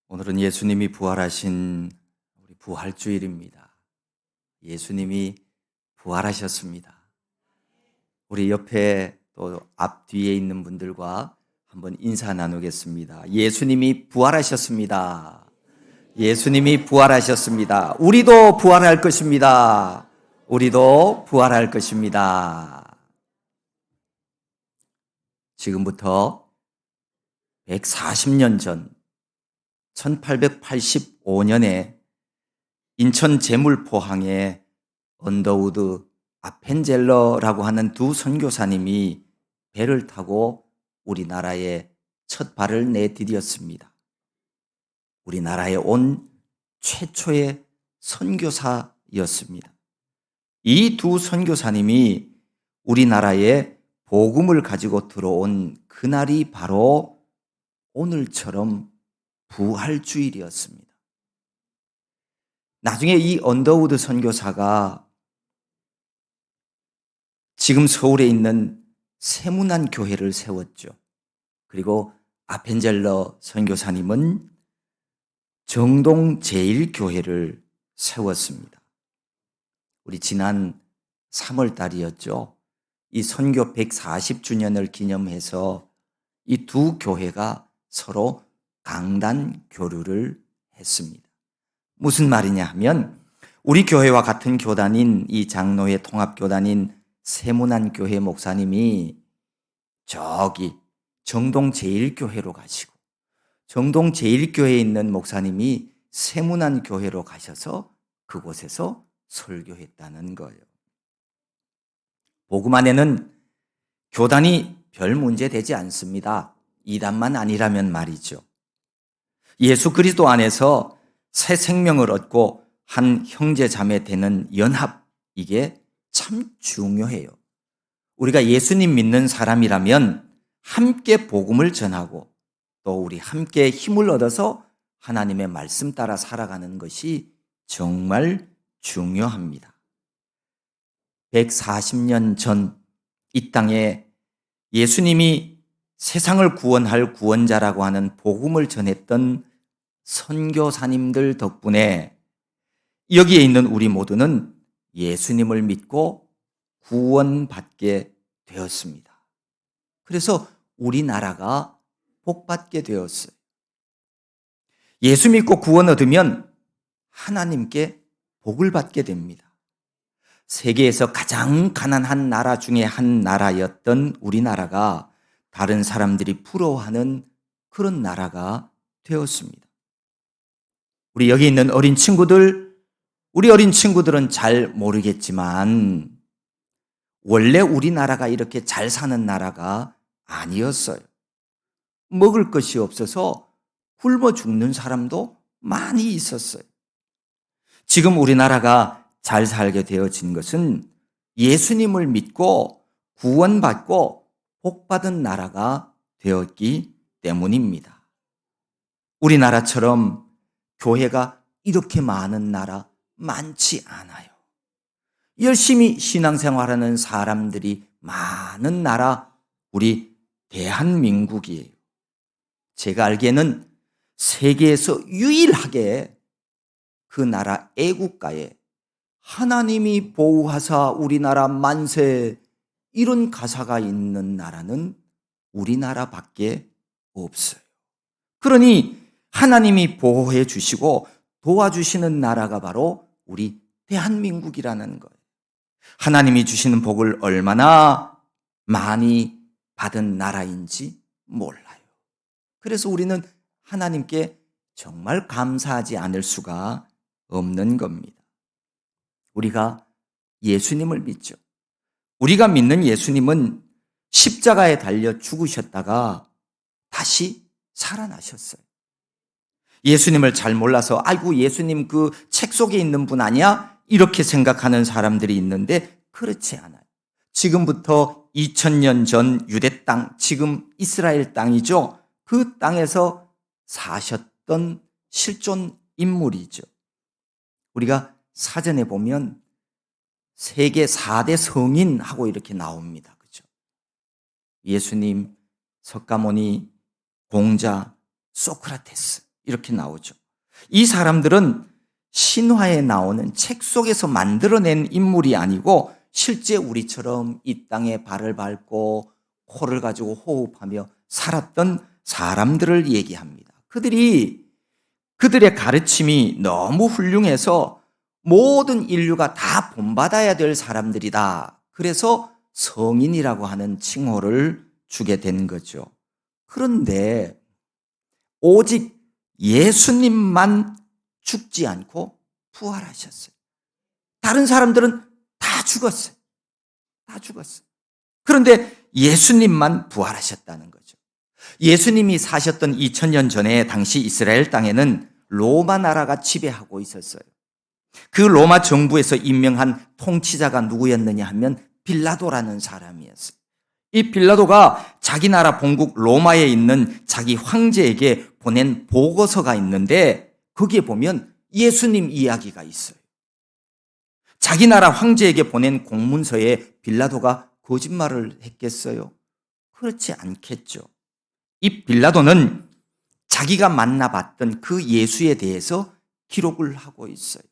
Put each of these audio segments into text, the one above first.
오늘은 예수님이 부활하신 우리 부활주일입니다. 예수님이 부활하셨습니다. 우리 옆에 또 앞뒤에 있는 분들과 한번 인사 나누겠습니다. 예수님이 부활하셨습니다. 예수님이 부활하셨습니다. 우리도 부활할 것입니다. 우리도 부활할 것입니다. 지금부터 140년 전 1885년에 인천 제물포항에 언더우드 아펜젤러라고 하는 두 선교사님이 배를 타고 우리나라에 첫 발을 내디뎠습니다. 우리나라에 온 최초의 선교사였습니다. 이 두 선교사님이 우리나라에 복음을 가지고 들어온 그날이 바로 오늘처럼 부활주일이었습니다. 나중에 이 언더우드 선교사가 지금 서울에 있는 세문안 교회를 세웠죠. 그리고 아펜젤러 선교사님은 정동 제1교회를 세웠습니다. 우리 지난 3월 달이었죠. 이 선교 140주년을 기념해서 이 두 교회가 서로 강단 교류를 했습니다. 무슨 말이냐 하면 우리 교회와 같은 교단인 이 장로회 통합교단인 세문안 교회 목사님이 저기 정동 제1교회로 가시고 정동 제1교회에 있는 목사님이 세문안 교회로 가셔서 그곳에서 설교했다는 거예요. 복음 안에는 교단이 별 문제 되지 않습니다. 이단만 아니라면 말이죠. 예수 그리스도 안에서 새 생명을 얻고 한 형제 자매 되는 연합, 이게 참 중요해요. 우리가 예수님 믿는 사람이라면 함께 복음을 전하고 또 우리 함께 힘을 얻어서 하나님의 말씀 따라 살아가는 것이 정말 중요합니다. 140년 전 이 땅에 예수님이 세상을 구원할 구원자라고 하는 복음을 전했던 선교사님들 덕분에 여기에 있는 우리 모두는 예수님을 믿고 구원받게 되었습니다. 그래서 우리나라가 복받게 되었어요. 예수 믿고 구원 얻으면 하나님께 복을 받게 됩니다. 세계에서 가장 가난한 나라 중에 한 나라였던 우리나라가 다른 사람들이 부러워하는 그런 나라가 되었습니다. 우리 여기 있는 어린 친구들, 우리 어린 친구들은 잘 모르겠지만 원래 우리나라가 이렇게 잘 사는 나라가 아니었어요. 먹을 것이 없어서 굶어 죽는 사람도 많이 있었어요. 지금 우리나라가 잘 살게 되어진 것은 예수님을 믿고 구원받고 복받은 나라가 되었기 때문입니다. 우리나라처럼 교회가 이렇게 많은 나라 많지 않아요. 열심히 신앙생활하는 사람들이 많은 나라, 우리 대한민국이에요. 제가 알기에는 세계에서 유일하게 그 나라 애국가에 하나님이 보호하사 우리나라 만세, 이런 가사가 있는 나라는 우리나라밖에 없어요. 그러니 하나님이 보호해 주시고 도와주시는 나라가 바로 우리 대한민국이라는 거예요. 하나님이 주시는 복을 얼마나 많이 받은 나라인지 몰라요. 그래서 우리는 하나님께 정말 감사하지 않을 수가 없는 겁니다. 우리가 예수님을 믿죠. 우리가 믿는 예수님은 십자가에 달려 죽으셨다가 다시 살아나셨어요. 예수님을 잘 몰라서 아이고 예수님 그 책 속에 있는 분 아니야? 이렇게 생각하는 사람들이 있는데 그렇지 않아요. 지금부터 2000년 전 유대 땅, 지금 이스라엘 땅이죠. 그 땅에서 사셨던 실존 인물이죠. 우리가 사전에 보면 세계 4대 성인하고 이렇게 나옵니다. 그렇죠? 예수님, 석가모니, 공자, 소크라테스, 이렇게 나오죠. 이 사람들은 신화에 나오는 책 속에서 만들어낸 인물이 아니고 실제 우리처럼 이 땅에 발을 밟고 코를 가지고 호흡하며 살았던 사람들을 얘기합니다. 그들의 가르침이 너무 훌륭해서 모든 인류가 다 본받아야 될 사람들이다. 그래서 성인이라고 하는 칭호를 주게 된 거죠. 그런데 오직 예수님만 죽지 않고 부활하셨어요. 다른 사람들은 다 죽었어요. 다 죽었어요. 그런데 예수님만 부활하셨다는 거죠. 예수님이 사셨던 2000년 전에 당시 이스라엘 땅에는 로마 나라가 지배하고 있었어요. 그 로마 정부에서 임명한 통치자가 누구였느냐 하면 빌라도라는 사람이었어요. 이 빌라도가 자기 나라 본국 로마에 있는 자기 황제에게 보낸 보고서가 있는데 거기에 보면 예수님 이야기가 있어요. 자기 나라 황제에게 보낸 공문서에 빌라도가 거짓말을 했겠어요? 그렇지 않겠죠. 이 빌라도는 자기가 만나봤던 그 예수에 대해서 기록을 하고 있어요.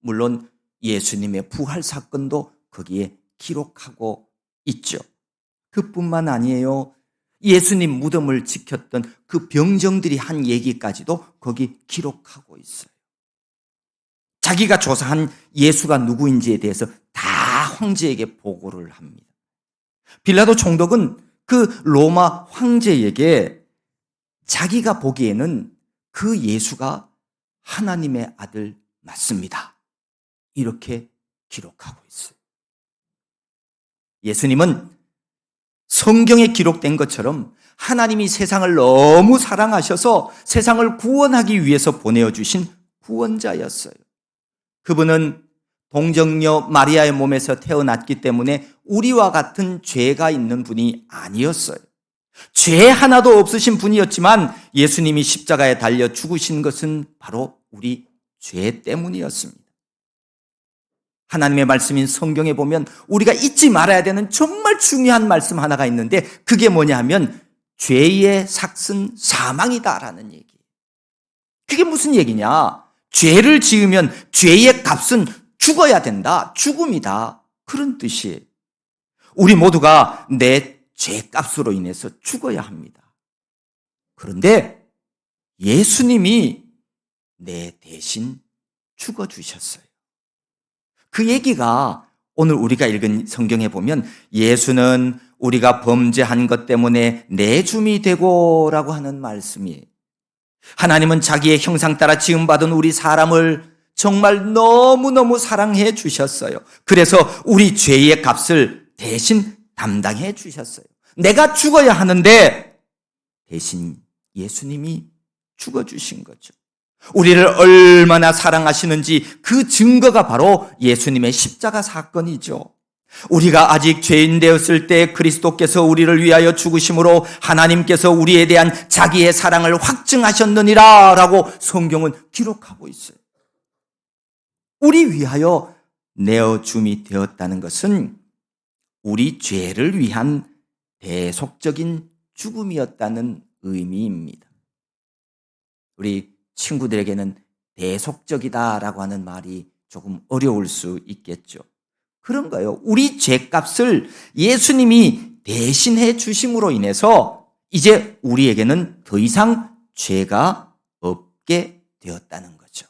물론 예수님의 부활 사건도 거기에 기록하고 있죠. 그뿐만 아니에요. 예수님 무덤을 지켰던 그 병정들이 한 얘기까지도 거기 기록하고 있어요. 자기가 조사한 예수가 누구인지에 대해서 다 황제에게 보고를 합니다. 빌라도 총독은 그 로마 황제에게 자기가 보기에는 그 예수가 하나님의 아들 맞습니다. 이렇게 기록하고 있어요. 예수님은 성경에 기록된 것처럼 하나님이 세상을 너무 사랑하셔서 세상을 구원하기 위해서 보내어주신 구원자였어요. 그분은 동정녀 마리아의 몸에서 태어났기 때문에 우리와 같은 죄가 있는 분이 아니었어요. 죄 하나도 없으신 분이었지만 예수님이 십자가에 달려 죽으신 것은 바로 우리 죄 때문이었습니다. 하나님의 말씀인 성경에 보면 우리가 잊지 말아야 되는 정말 중요한 말씀 하나가 있는데 그게 뭐냐 하면 죄의 삭은 사망이다라는 얘기예요. 그게 무슨 얘기냐? 죄를 지으면 죄의 값은 죽어야 된다. 죽음이다. 그런 뜻이에요. 우리 모두가 내 죄값으로 인해서 죽어야 합니다. 그런데 예수님이 내 대신 죽어주셨어요. 그 얘기가 오늘 우리가 읽은 성경에 보면 예수는 우리가 범죄한 것 때문에 내줌이 되고라고 하는 말씀이에요. 하나님은 자기의 형상 따라 지음받은 우리 사람을 정말 너무너무 사랑해 주셨어요. 그래서 우리 죄의 값을 대신 담당해 주셨어요. 내가 죽어야 하는데 대신 예수님이 죽어주신 거죠. 우리를 얼마나 사랑하시는지 그 증거가 바로 예수님의 십자가 사건이죠. 우리가 아직 죄인 되었을 때 그리스도께서 우리를 위하여 죽으심으로 하나님께서 우리에 대한 자기의 사랑을 확증하셨느니라 라고 성경은 기록하고 있어요. 우리 위하여 내어줌이 되었다는 것은 우리 죄를 위한 대속적인 죽음이었다는 의미입니다. 우리 친구들에게는 대속적이다라고 하는 말이 조금 어려울 수 있겠죠. 그런가요? 우리 죄값을 예수님이 대신해 주심으로 인해서 이제 우리에게는 더 이상 죄가 없게 되었다는 거죠.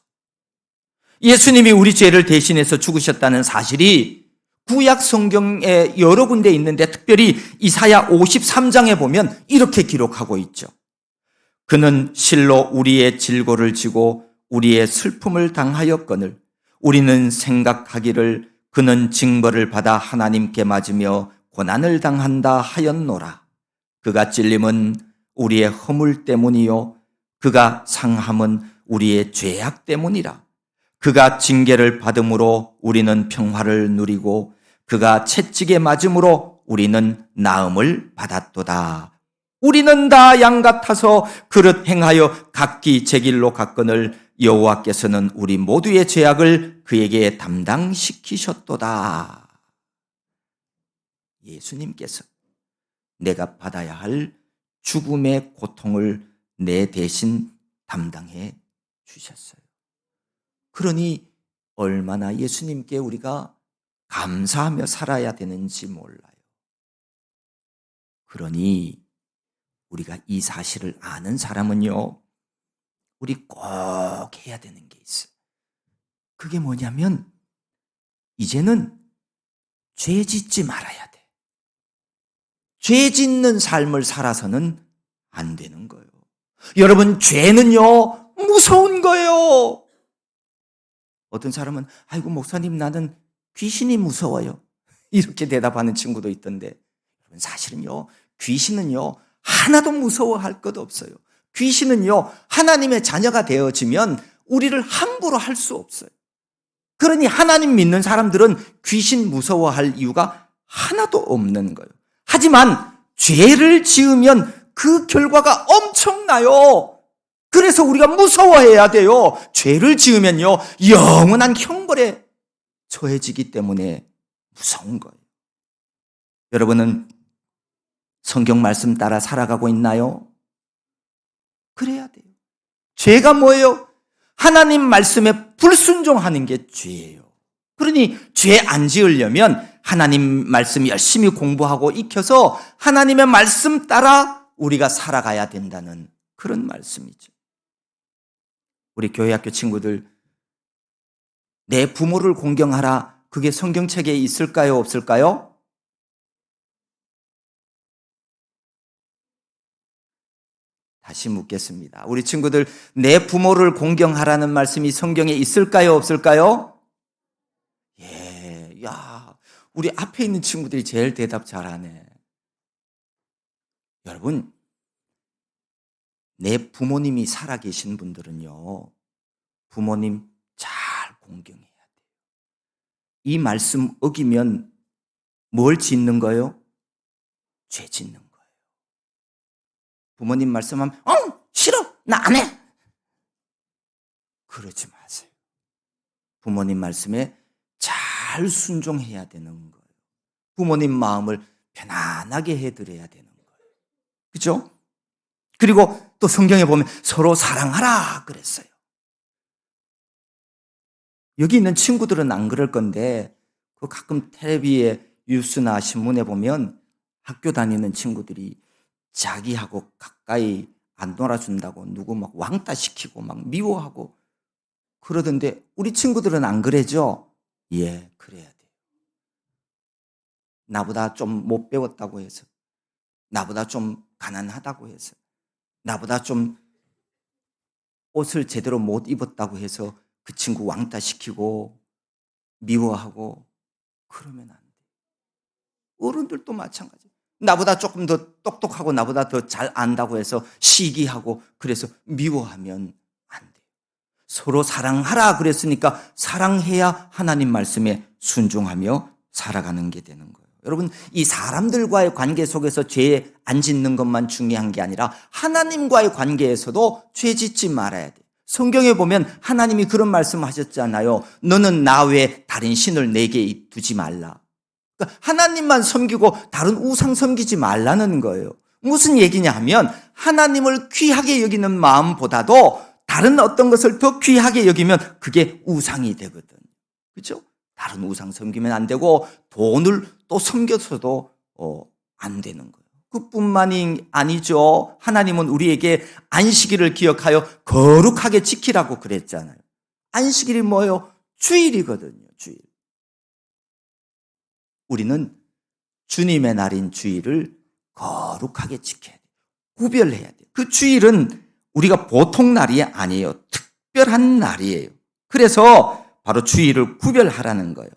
예수님이 우리 죄를 대신해서 죽으셨다는 사실이 구약 성경에 여러 군데 있는데 특별히 이사야 53장에 보면 이렇게 기록하고 있죠. 그는 실로 우리의 질고를 지고 우리의 슬픔을 당하였거늘 우리는 생각하기를 그는 징벌을 받아 하나님께 맞으며 고난을 당한다 하였노라. 그가 찔림은 우리의 허물 때문이요 그가 상함은 우리의 죄악 때문이라. 그가 징계를 받음으로 우리는 평화를 누리고 그가 채찍에 맞음으로 우리는 나음을 받았도다. 우리는 다 양 같아서 그릇 행하여 각기 제 길로 갔거늘 여호와께서는 우리 모두의 죄악을 그에게 담당시키셨도다. 예수님께서 내가 받아야 할 죽음의 고통을 내 대신 담당해 주셨어요. 그러니 얼마나 예수님께 우리가 감사하며 살아야 되는지 몰라요. 그러니 우리가 이 사실을 아는 사람은요, 우리 꼭 해야 되는 게 있어요. 그게 뭐냐면 이제는 죄 짓지 말아야 돼. 죄 짓는 삶을 살아서는 안 되는 거예요. 여러분, 죄는요, 무서운 거예요. 어떤 사람은 아이고 목사님 나는 귀신이 무서워요. 이렇게 대답하는 친구도 있던데, 여러분 사실은요, 귀신은요 하나도 무서워할 것 없어요. 귀신은요 하나님의 자녀가 되어지면 우리를 함부로 할 수 없어요. 그러니 하나님 믿는 사람들은 귀신 무서워할 이유가 하나도 없는 거예요. 하지만 죄를 지으면 그 결과가 엄청나요. 그래서 우리가 무서워해야 돼요. 죄를 지으면요 영원한 형벌에 처해지기 때문에 무서운 거예요. 여러분은 성경 말씀 따라 살아가고 있나요? 그래야 돼요. 죄가 뭐예요? 하나님 말씀에 불순종하는 게 죄예요. 그러니 죄 안 지으려면 하나님 말씀 열심히 공부하고 익혀서 하나님의 말씀 따라 우리가 살아가야 된다는 그런 말씀이죠. 우리 교회학교 친구들, 내 부모를 공경하라. 그게 성경책에 있을까요? 없을까요? 다시 묻겠습니다. 우리 친구들, 내 부모를 공경하라는 말씀이 성경에 있을까요? 없을까요? 예, 야, 우리 앞에 있는 친구들이 제일 대답 잘하네. 여러분, 내 부모님이 살아계신 분들은요, 부모님 잘 공경해야 돼요. 이 말씀 어기면 뭘 짓는 거예요? 죄 짓는 거예요. 부모님 말씀하면 싫어, 나 안 해. 그러지 마세요. 부모님 말씀에 잘 순종해야 되는 거예요. 부모님 마음을 편안하게 해드려야 되는 거예요. 그렇죠? 그리고 또 성경에 보면 서로 사랑하라 그랬어요. 여기 있는 친구들은 안 그럴 건데 그 가끔 텔레비에 뉴스나 신문에 보면 학교 다니는 친구들이 자기하고 가까이 안 놀아준다고 누구 막 왕따시키고 막 미워하고 그러던데 우리 친구들은 안 그래죠? 예, 그래야 돼요. 나보다 좀 못 배웠다고 해서, 나보다 좀 가난하다고 해서, 나보다 좀 옷을 제대로 못 입었다고 해서 그 친구 왕따시키고 미워하고 그러면 안 돼요. 어른들도 마찬가지예요. 나보다 조금 더 똑똑하고 나보다 더 잘 안다고 해서 시기하고 그래서 미워하면 안 돼요. 서로 사랑하라 그랬으니까 사랑해야 하나님 말씀에 순종하며 살아가는 게 되는 거예요. 여러분, 이 사람들과의 관계 속에서 죄 안 짓는 것만 중요한 게 아니라 하나님과의 관계에서도 죄 짓지 말아야 돼요. 성경에 보면 하나님이 그런 말씀하셨잖아요. 너는 나 외에 다른 신을 내게 두지 말라. 그러니까 하나님만 섬기고 다른 우상 섬기지 말라는 거예요. 무슨 얘기냐 하면 하나님을 귀하게 여기는 마음보다도 다른 어떤 것을 더 귀하게 여기면 그게 우상이 되거든. 그렇죠? 다른 우상 섬기면 안 되고 돈을 또 섬겨서도 안 되는 거예요. 그뿐만이 아니죠. 하나님은 우리에게 안식일을 기억하여 거룩하게 지키라고 그랬잖아요. 안식일이 뭐예요? 주일이거든요. 주일. 우리는 주님의 날인 주일을 거룩하게 지켜야 돼요. 구별해야 돼요. 그 주일은 우리가 보통 날이 아니에요. 특별한 날이에요. 그래서 바로 주일을 구별하라는 거예요.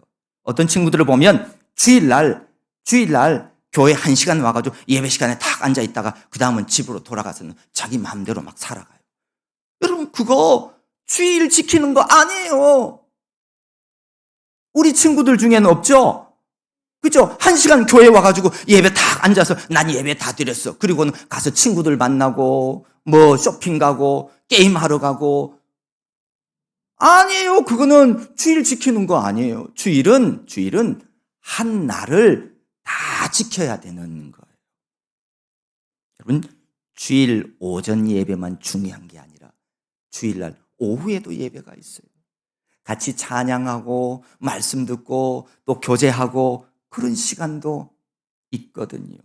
어떤 친구들을 보면 주일날 교회 1시간 와가지고 예배 시간에 탁 앉아있다가 그 다음은 집으로 돌아가서는 자기 마음대로 막 살아가요. 여러분, 그거 주일 지키는 거 아니에요. 우리 친구들 중에는 없죠? 그죠? 1시간 교회 와가지고 예배 탁 앉아서 난 예배 다 드렸어. 그리고는 가서 친구들 만나고 뭐 쇼핑 가고 게임하러 가고. 아니에요. 그거는 주일 지키는 거 아니에요. 주일은 한 날을 다 지켜야 되는 거예요. 여러분, 주일 오전 예배만 중요한 게 아니라 주일날 오후에도 예배가 있어요. 같이 찬양하고 말씀 듣고 또 교제하고 그런 시간도 있거든요.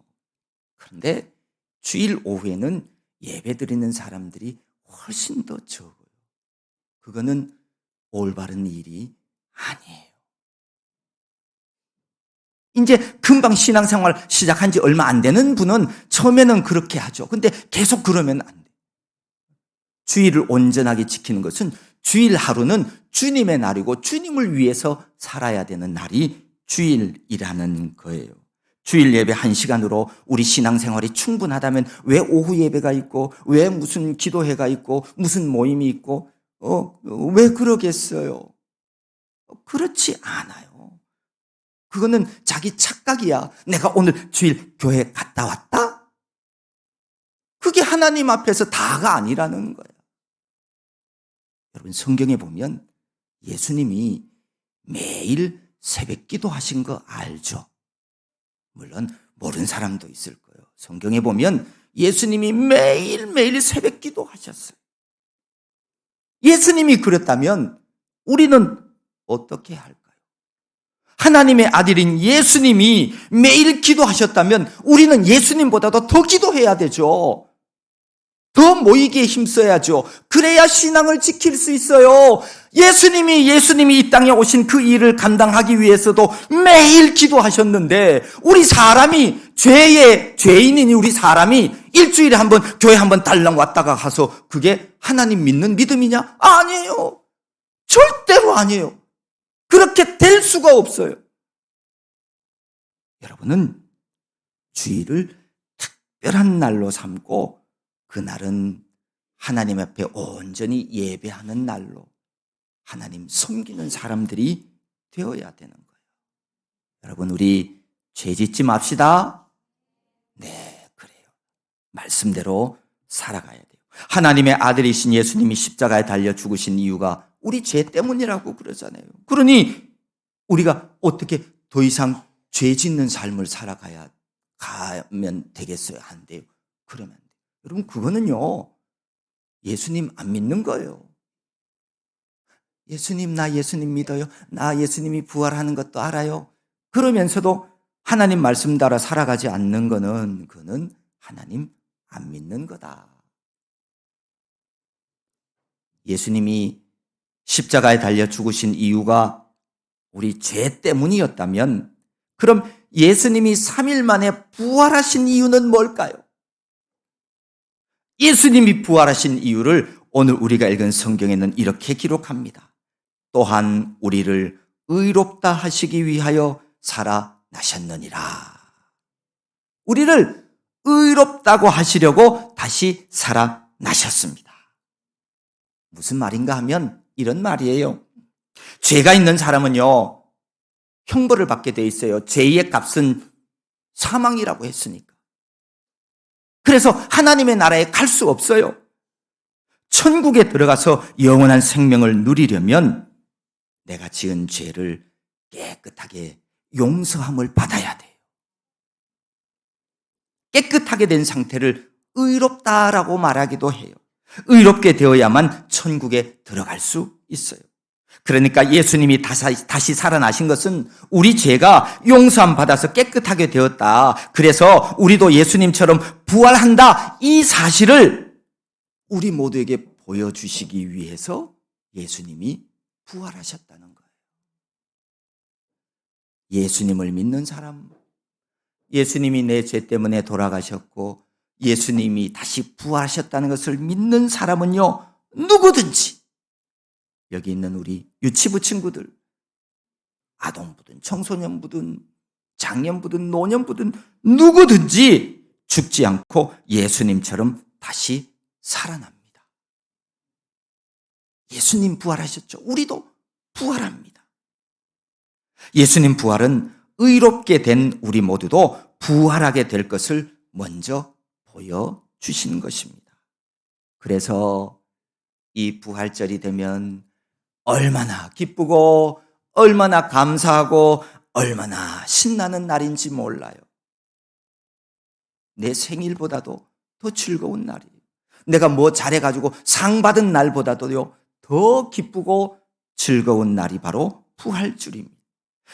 그런데 주일 오후에는 예배 드리는 사람들이 훨씬 더 적어요. 그거는 올바른 일이 아니에요. 이제 금방 신앙생활 시작한 지 얼마 안 되는 분은 처음에는 그렇게 하죠. 근데 계속 그러면 안 돼요. 주일을 온전하게 지키는 것은 주일 하루는 주님의 날이고 주님을 위해서 살아야 되는 날이 주일이라는 거예요. 주일 예배 1시간으로 우리 신앙생활이 충분하다면 왜 오후 예배가 있고 왜 무슨 기도회가 있고 무슨 모임이 있고 왜 그러겠어요? 그렇지 않아요. 그거는 자기 착각이야. 내가 오늘 주일 교회 갔다 왔다? 그게 하나님 앞에서 다가 아니라는 거야. 여러분 성경에 보면 예수님이 매일 새벽 기도하신 거 알죠? 물론 모르는 사람도 있을 거예요. 성경에 보면 예수님이 매일매일 새벽 기도하셨어요. 예수님이 그랬다면 우리는 어떻게 할까요? 하나님의 아들인 예수님이 매일 기도하셨다면 우리는 예수님보다도 더 기도해야 되죠. 더 모이기에 힘써야죠. 그래야 신앙을 지킬 수 있어요. 예수님이 이 땅에 오신 그 일을 감당하기 위해서도 매일 기도하셨는데 우리 사람이 죄인이니 우리 사람이 일주일에 한 번 교회 한 번 달랑 왔다가 가서 그게 하나님 믿는 믿음이냐? 아니에요. 절대로 아니에요. 그렇게 될 수가 없어요. 여러분은 주일을 특별한 날로 삼고 그날은 하나님 앞에 온전히 예배하는 날로 하나님 섬기는 사람들이 되어야 되는 거예요. 여러분 우리 죄 짓지 맙시다. 네, 그래요. 말씀대로 살아가야 돼요. 하나님의 아들이신 예수님이 십자가에 달려 죽으신 이유가 우리 죄 때문이라고 그러잖아요. 그러니 우리가 어떻게 더 이상 죄 짓는 삶을 가면 되겠어요? 안 돼요. 그러면 안 돼요. 여러분 그거는요 예수님 안 믿는 거예요. 나 예수님 믿어요. 나 예수님이 부활하는 것도 알아요. 그러면서도 하나님 말씀 따라 살아가지 않는 거는 그는 하나님 안 믿는 거다. 예수님이 십자가에 달려 죽으신 이유가 우리 죄 때문이었다면 그럼 예수님이 3일 만에 부활하신 이유는 뭘까요? 예수님이 부활하신 이유를 오늘 우리가 읽은 성경에는 이렇게 기록합니다. 또한 우리를 의롭다 하시기 위하여 살아나셨느니라. 우리를 의롭다고 하시려고 다시 살아나셨습니다. 무슨 말인가 하면 이런 말이에요. 죄가 있는 사람은요 형벌을 받게 돼 있어요. 죄의 값은 사망이라고 했으니까. 그래서 하나님의 나라에 갈 수 없어요. 천국에 들어가서 영원한 생명을 누리려면 내가 지은 죄를 깨끗하게 용서함을 받아야 돼요. 깨끗하게 된 상태를 의롭다라고 말하기도 해요. 의롭게 되어야만 천국에 들어갈 수 있어요. 그러니까 예수님이 다시 살아나신 것은 우리 죄가 용서함 받아서 깨끗하게 되었다. 그래서 우리도 예수님처럼 부활한다. 이 사실을 우리 모두에게 보여주시기 위해서 예수님이 부활하셨다는 거예요. 예수님을 믿는 사람, 예수님이 내 죄 때문에 돌아가셨고 예수님이 다시 부활하셨다는 것을 믿는 사람은요, 누구든지 여기 있는 우리 유치부 친구들, 아동부든 청소년부든 장년부든 노년부든 누구든지 죽지 않고 예수님처럼 다시 살아납니다. 예수님 부활하셨죠. 우리도 부활합니다. 예수님 부활은 의롭게 된 우리 모두도 부활하게 될 것을 먼저 보여주시는 것입니다. 그래서 이 부활절이 되면 얼마나 기쁘고 얼마나 감사하고 얼마나 신나는 날인지 몰라요. 내 생일보다도 더 즐거운 날이에요. 내가 뭐 잘해가지고 상 받은 날보다도요, 더 기쁘고 즐거운 날이 바로 부활주일입니다.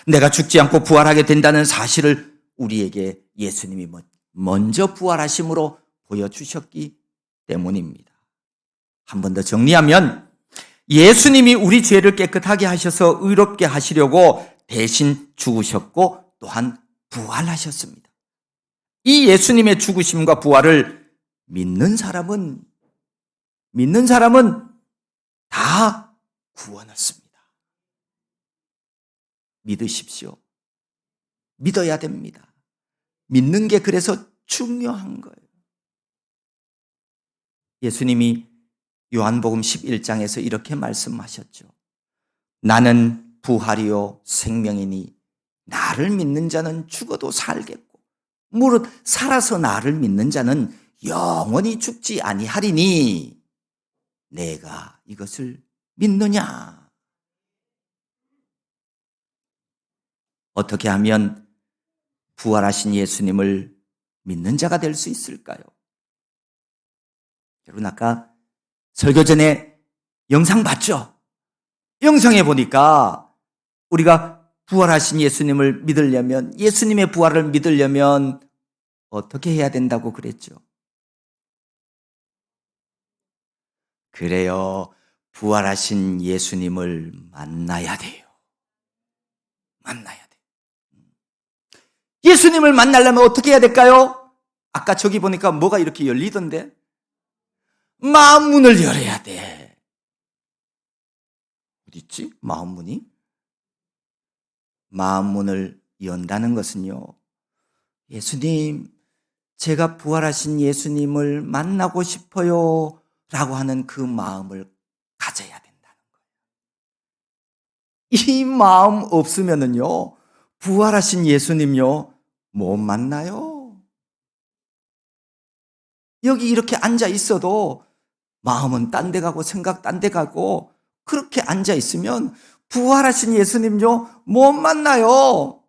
내가 죽지 않고 부활하게 된다는 사실을 우리에게 예수님이 먼저 부활하심으로 보여주셨기 때문입니다. 한 번 더 정리하면 예수님이 우리 죄를 깨끗하게 하셔서 의롭게 하시려고 대신 죽으셨고 또한 부활하셨습니다. 이 예수님의 죽으심과 부활을 믿는 사람은 다 구원 얻습니다. 믿으십시오. 믿어야 됩니다. 믿는 게 그래서 중요한 거예요. 예수님이 요한복음 11장에서 이렇게 말씀하셨죠. 나는 부활이요 생명이니 나를 믿는 자는 죽어도 살겠고 무릇 살아서 나를 믿는 자는 영원히 죽지 아니하리니 내가 이것을 믿느냐? 어떻게 하면 부활하신 예수님을 믿는 자가 될 수 있을까요? 여러분 아까 설교 전에 영상 봤죠? 영상에 보니까 우리가 부활하신 예수님을 믿으려면, 예수님의 부활을 믿으려면 어떻게 해야 된다고 그랬죠? 그래요. 부활하신 예수님을 만나야 돼요. 만나야 돼요. 예수님을 만나려면 어떻게 해야 될까요? 아까 저기 보니까 뭐가 이렇게 열리던데? 마음 문을 열어야 돼. 어디 있지? 마음 문이? 마음 문을 연다는 것은요, 예수님, 제가 부활하신 예수님을 만나고 싶어요 라고 하는 그 마음을 가져야 된다는 거예요. 이 마음 없으면은요, 부활하신 예수님요, 못 만나요. 여기 이렇게 앉아 있어도 마음은 딴 데 가고 생각 딴 데 가고 그렇게 앉아 있으면 부활하신 예수님요, 못 만나요.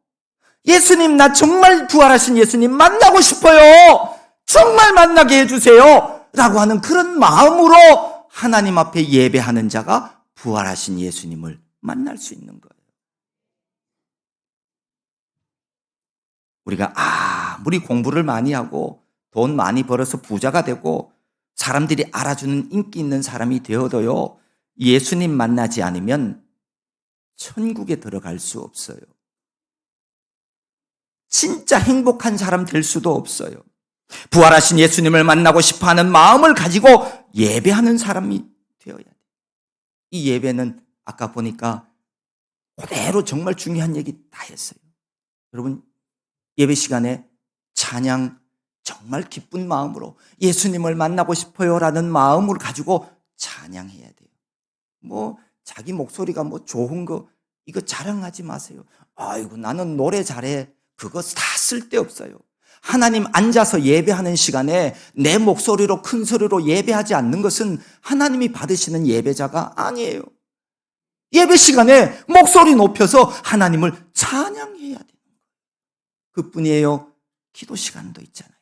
예수님, 나 정말 부활하신 예수님 만나고 싶어요. 정말 만나게 해주세요. 라고 하는 그런 마음으로 하나님 앞에 예배하는 자가 부활하신 예수님을 만날 수 있는 거예요. 우리가 아무리 공부를 많이 하고 돈 많이 벌어서 부자가 되고 사람들이 알아주는 인기 있는 사람이 되어도요, 예수님 만나지 않으면 천국에 들어갈 수 없어요. 진짜 행복한 사람 될 수도 없어요. 부활하신 예수님을 만나고 싶어하는 마음을 가지고 예배하는 사람이 되어야 돼요. 이 예배는 아까 보니까 그대로 정말 중요한 얘기 다 했어요. 여러분, 예배 시간에 찬양 정말 기쁜 마음으로 예수님을 만나고 싶어요라는 마음을 가지고 찬양해야 돼요. 뭐 자기 목소리가 뭐 좋은 거 이거 자랑하지 마세요. 아이고 나는 노래 잘해. 그거 다 쓸데없어요. 하나님 앉아서 예배하는 시간에 내 목소리로 큰 소리로 예배하지 않는 것은 하나님이 받으시는 예배자가 아니에요. 예배 시간에 목소리 높여서 하나님을 찬양해야 돼요. 그뿐이에요. 기도 시간도 있잖아요.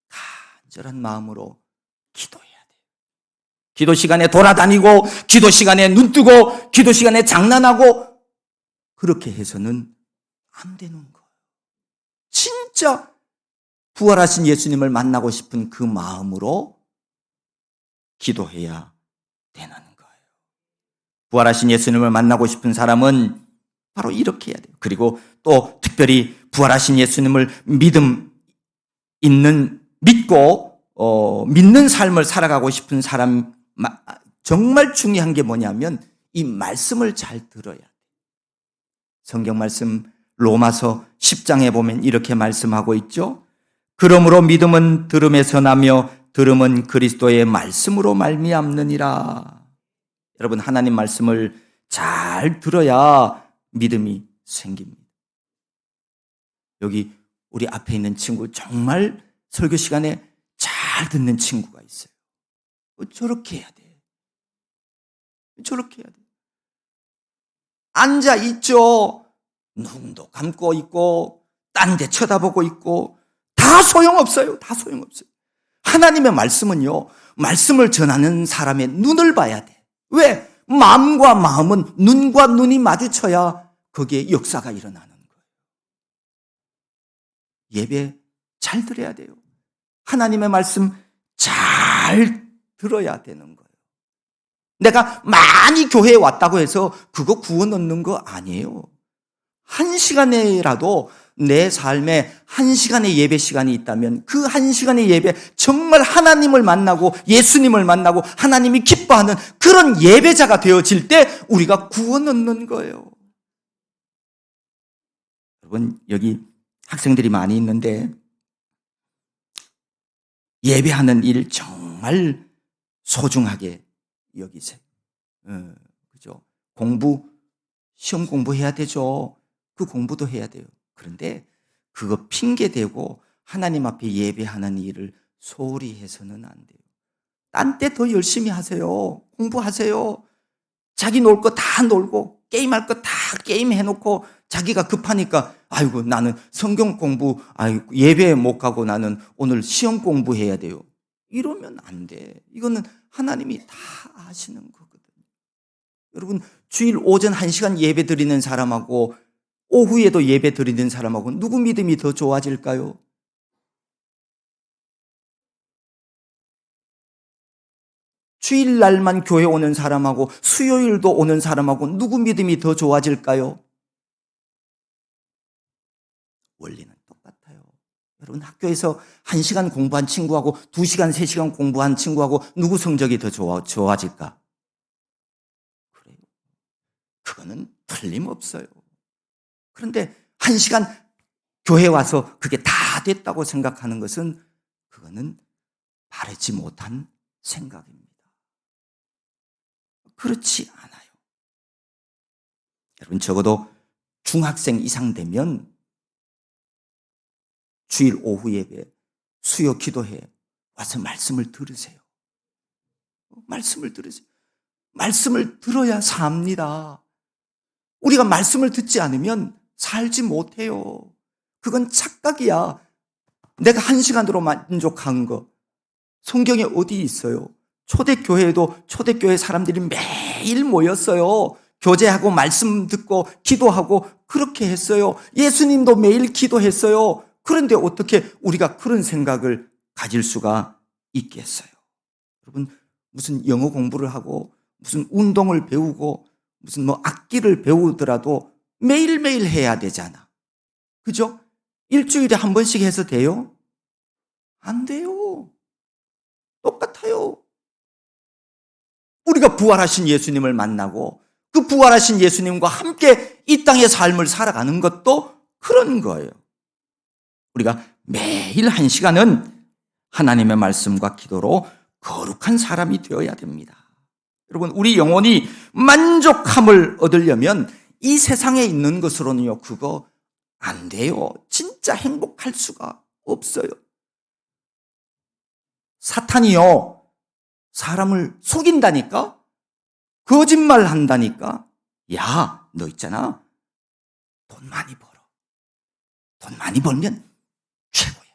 간절한 마음으로 기도해야 돼요. 기도 시간에 돌아다니고 기도 시간에 눈 뜨고 기도 시간에 장난하고 그렇게 해서는 안 되는 거예요. 진짜 부활하신 예수님을 만나고 싶은 그 마음으로 기도해야 되는 거예요. 부활하신 예수님을 만나고 싶은 사람은 바로 이렇게 해야 돼요. 그리고 또 특별히 부활하신 예수님을 믿고 믿는 삶을 살아가고 싶은 사람, 정말 중요한 게 뭐냐면 이 말씀을 잘 들어야 돼요. 성경 말씀 로마서 10장에 보면 이렇게 말씀하고 있죠. 그러므로 믿음은 들음에서 나며 들음은 그리스도의 말씀으로 말미암느니라. 여러분, 하나님 말씀을 잘 들어야 믿음이 생깁니다. 여기 우리 앞에 있는 친구 정말 설교 시간에 잘 듣는 친구가 있어요. 저렇게 해야 돼. 저렇게 해야 돼. 앉아 있죠. 눈도 감고 있고 딴 데 쳐다보고 있고 다 소용없어요. 다 소용없어요. 하나님의 말씀은요, 말씀을 전하는 사람의 눈을 봐야 돼. 왜? 마음과 마음은 눈과 눈이 마주쳐야 거기에 역사가 일어나는 거예요. 예배 잘 들어야 돼요. 하나님의 말씀 잘 들어야 되는 거예요. 내가 많이 교회에 왔다고 해서 그거 구원 얻는 거 아니에요. 1시간이라도 내 삶에 1시간의 예배 시간이 있다면 그 1시간의 예배 정말 하나님을 만나고 예수님을 만나고 하나님이 기뻐하는 그런 예배자가 되어질 때 우리가 구원 얻는 거예요. 여러분, 여기 학생들이 많이 있는데 예배하는 일 정말 소중하게 여기세요. 그죠? 시험 공부해야 되죠. 그 공부도 해야 돼요. 그런데 그거 핑계대고 하나님 앞에 예배하는 일을 소홀히 해서는 안 돼요. 딴 때 더 열심히 하세요. 공부하세요. 자기 놀 거 다 놀고 게임할 거 다 게임해놓고 자기가 급하니까 아이고 나는 성경 공부 예배에 못 가고 나는 오늘 시험 공부해야 돼요. 이러면 안 돼. 이거는 하나님이 다 아시는 거거든요. 여러분, 주일 오전 1시간 예배 드리는 사람하고 오후에도 예배 드리는 사람하고 누구 믿음이 더 좋아질까요? 주일날만 교회 오는 사람하고 수요일도 오는 사람하고 누구 믿음이 더 좋아질까요? 원리는 똑같아요. 여러분, 학교에서 1시간 공부한 친구하고 2시간, 3시간 공부한 친구하고 누구 성적이 더 좋아질까? 그래요. 그거는 틀림없어요. 그런데 1시간 교회 와서 그게 다 됐다고 생각하는 것은 그거는 바르지 못한 생각입니다. 그렇지 않아요. 여러분, 적어도 중학생 이상 되면 주일 오후 예배, 수요 기도회 와서 말씀을 들으세요. 말씀을 들으세요. 말씀을 들어야 삽니다. 우리가 말씀을 듣지 않으면 살지 못해요. 그건 착각이야. 내가 1시간으로 만족한 거. 성경에 어디 있어요? 초대교회에도 초대교회 사람들이 매일 모였어요. 교제하고 말씀 듣고 기도하고 그렇게 했어요. 예수님도 매일 기도했어요. 그런데 어떻게 우리가 그런 생각을 가질 수가 있겠어요? 여러분, 무슨 영어 공부를 하고 무슨 운동을 배우고 무슨 악기를 배우더라도 매일매일 해야 되잖아. 그죠? 일주일에 한 번씩 해서 돼요? 안 돼요. 똑같아요. 우리가 부활하신 예수님을 만나고 그 부활하신 예수님과 함께 이 땅의 삶을 살아가는 것도 그런 거예요. 우리가 매일 1시간은 하나님의 말씀과 기도로 거룩한 사람이 되어야 됩니다. 여러분, 우리 영혼이 만족함을 얻으려면 이 세상에 있는 것으로는요, 그거 안 돼요. 진짜 행복할 수가 없어요. 사탄이요, 사람을 속인다니까? 거짓말 한다니까? 야, 너 있잖아. 돈 많이 벌어. 돈 많이 벌면 최고야.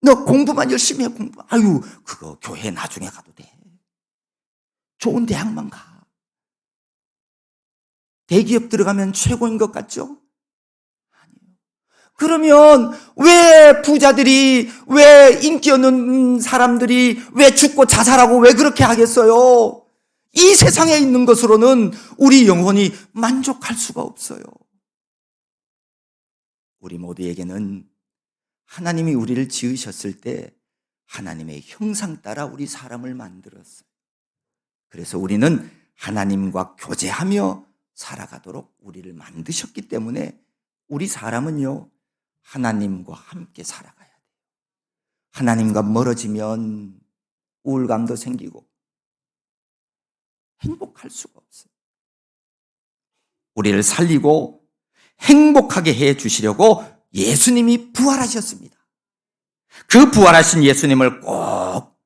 너 공부만 열심히 해, 공부. 아유, 그거 교회 나중에 가도 돼. 좋은 대학만 가. 대기업 들어가면 최고인 것 같죠? 아니에요. 그러면 왜 부자들이, 왜 인기 없는 사람들이 왜 죽고 자살하고 왜 그렇게 하겠어요? 이 세상에 있는 것으로는 우리 영혼이 만족할 수가 없어요. 우리 모두에게는 하나님이 우리를 지으셨을 때 하나님의 형상 따라 우리 사람을 만들었어요. 그래서 우리는 하나님과 교제하며 살아가도록 우리를 만드셨기 때문에 우리 사람은요, 하나님과 함께 살아가야 돼요. 하나님과 멀어지면 우울감도 생기고 행복할 수가 없어요. 우리를 살리고 행복하게 해 주시려고 예수님이 부활하셨습니다. 그 부활하신 예수님을 꼭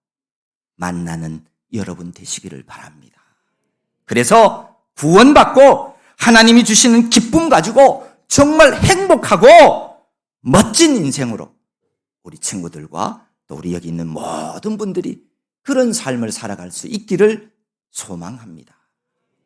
만나는 여러분 되시기를 바랍니다. 그래서 구원받고 하나님이 주시는 기쁨 가지고 정말 행복하고 멋진 인생으로 우리 친구들과 또 우리 여기 있는 모든 분들이 그런 삶을 살아갈 수 있기를 소망합니다.